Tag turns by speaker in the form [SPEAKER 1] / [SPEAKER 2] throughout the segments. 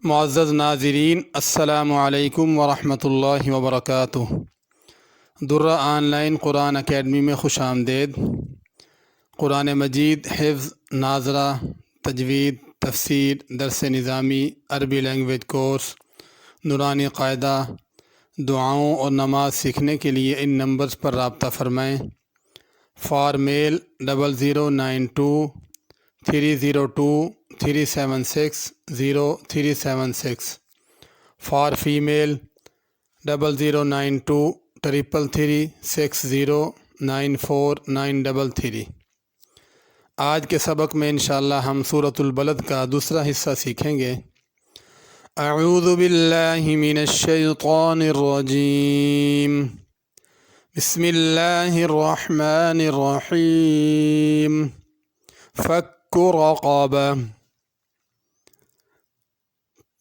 [SPEAKER 1] معزز ناظرین، السلام علیکم ورحمۃ اللہ وبرکاتہ۔ درہ آن لائن قرآن اکیڈمی میں خوش آمدید۔ قرآن مجید حفظ، ناظرہ، تجوید، تفسیر، درس نظامی، عربی لینگویج کورس، نورانی قاعدہ، دعاؤں اور نماز سیکھنے کے لیے ان نمبرز پر رابطہ فرمائیں۔ For male 0092-302-376-0376، for female 0092-333-6094933۔ آج کے سبق میں انشاءاللہ ہم سورۃ البلد کا دوسرا حصہ سیکھیں گے۔ اعوذ باللہ من الشیطان الرجیم، بسم اللہ الرحمن الرحیم۔ فک رقبہ،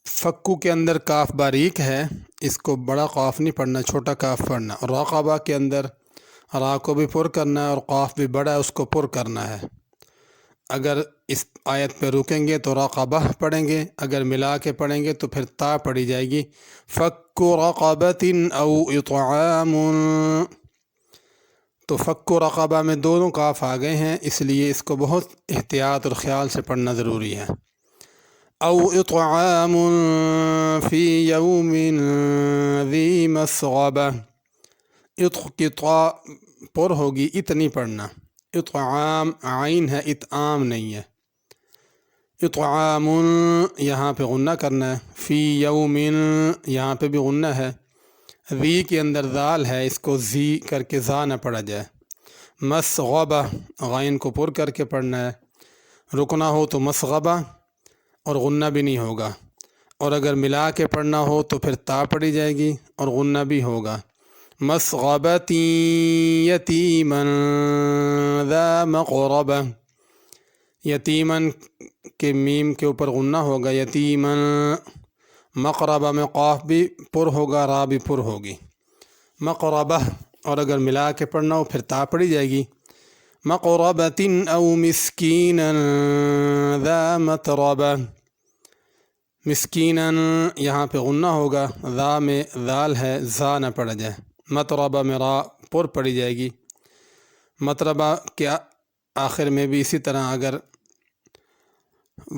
[SPEAKER 1] فکو کے اندر کاف باریک ہے، اس کو بڑا قاف نہیں پڑھنا، چھوٹا کاف پڑھنا۔ اور رقبہ کے اندر را کو بھی پر کرنا ہے اور قاف بھی بڑا ہے، اس کو پر کرنا ہے۔ اگر اس آیت پہ رکیں گے تو رقبہ پڑھیں گے، اگر ملا کے پڑھیں گے تو پھر تا پڑھی جائے گی۔ فک رقبۃ او اطعام، تو فک رقبہ میں دونوں کاف آ گئے ہیں، اس لیے اس کو بہت احتیاط اور خیال سے پڑھنا ضروری ہے۔ او اطعام فی یوم ذی مسغبہ، اطع کی طا پر ہوگی، اتنی پڑھنا۔ اطعام عین ہے، اطعام نہیں ہے۔ اطعام یہاں پہ غنہ کرنا ہے، فی یوم یہاں پہ بھی غنہ ہے، ذی کے اندر ذال ہے، اس کو زی کر کے زا نہ پڑھا جائے۔ مسغبہ غین کو پر کر کے پڑھنا ہے، رکنا ہو تو مسغبہ اور غنہ بھی نہیں ہوگا، اور اگر ملا کے پڑھنا ہو تو پھر تا پڑھی جائے گی اور غنہ بھی ہوگا۔ مسغبۃ یتیما ذا مقربہ، یتیمن کے میم کے اوپر غنہ ہوگا، یتیمن۔ مقربہ میں قاف بھی پر ہوگا، را بھی پر ہوگی، مقربہ، اور اگر ملا کے پڑھنا ہو پھر تا پڑھی جائے گی۔ مقربۃ او مسکینا ذا متربہ، مسکینا یہاں پہ غنہ ہوگا، ذا میں ذال ہے، زا نہ پڑھا جائے۔ متربہ میں را پر پڑھی جائے گی۔ متربہ کے آخر میں بھی اسی طرح اگر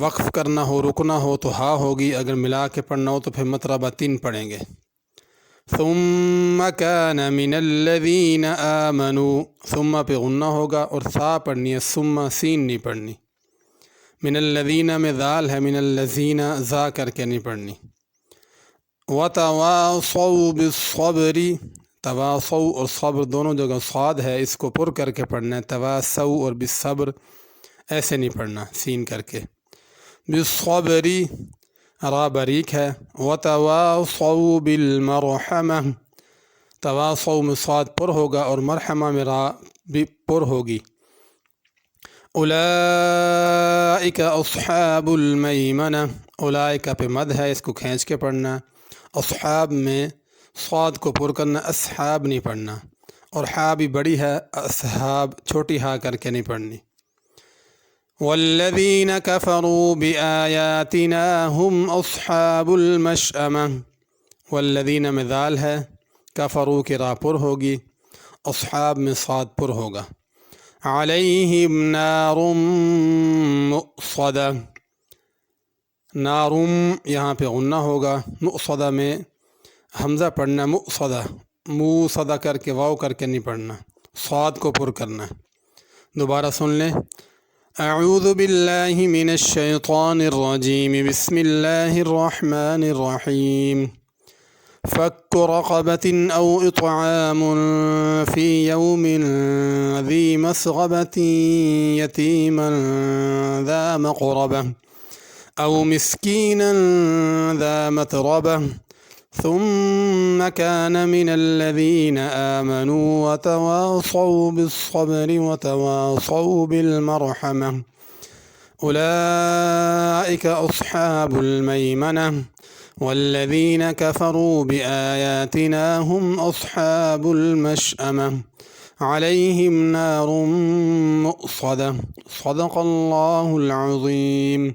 [SPEAKER 1] وقف کرنا ہو، رکنا ہو تو ہا ہوگی، اگر ملا کے پڑھنا ہو تو پھر متربہ تین پڑھیں گے۔ ثم کان من الذین آمنوا، ثم پہ غنہ ہوگا اور ثا پڑھنی ہے، ثم سین نہیں پڑھنی۔ من الذین میں ذال ہے، من الذین زا کر کے نہیں پڑھنی۔ وتواصوا بالصبر، تواصوا اور صبر دونوں جگہ صاد ہے، اس کو پر کر کے پڑھنا ہے۔ تواصوا اور بالصبر ایسے نہیں پڑھنا سین کر کے۔ بالصبر را باریک ہے۔ وتواصوا بالمرحمہ، تواصوا میں صاد پر ہوگا اور مرحمہ میں را بھی پر ہوگی۔ اولئک اصحاب المیمنہ، اولئک پہ مد ہے، اس کو کھینچ کے پڑھنا۔ اصحاب میں صاد کو پر کرنا، اصحاب نہیں پڑھنا، اور ہا بھی بڑی ہے، اصحاب چھوٹی ہا کر کے نہیں پڑھنی۔ والذین کفروا بآیاتنا هم اصحاب المشأمہ، والذین میں ذال ہے، کفروا کی را پر ہوگی، اصحاب میں صاد پر ہوگا۔ علیہم نار مؤصدہ، نارم یہاں پہ غنہ ہوگا، مؤصدہ میں حمزہ پڑھنا، مؤصدہ موصدہ کر کے واو کر کے نہیں پڑھنا، صاد کو پر کرنا۔ دوبارہ سن لیں۔ اعوذ باللہ من الشیطان الرجیم، بسم اللہ الرحمن الرحیم۔ فک رقبۃ او اطعام فی یوم ذی مسغبۃ یتیما ذا مقربہ او مسکینا ذا متربہ ثم كان من الذين آمنوا وتواصوا بالصبر وتواصوا بالمرحمة أولئك أصحاب الميمنة والذين كفروا بآياتنا هم أصحاب المشأمة عليهم نار مؤصدة۔ صدق الله العظيم۔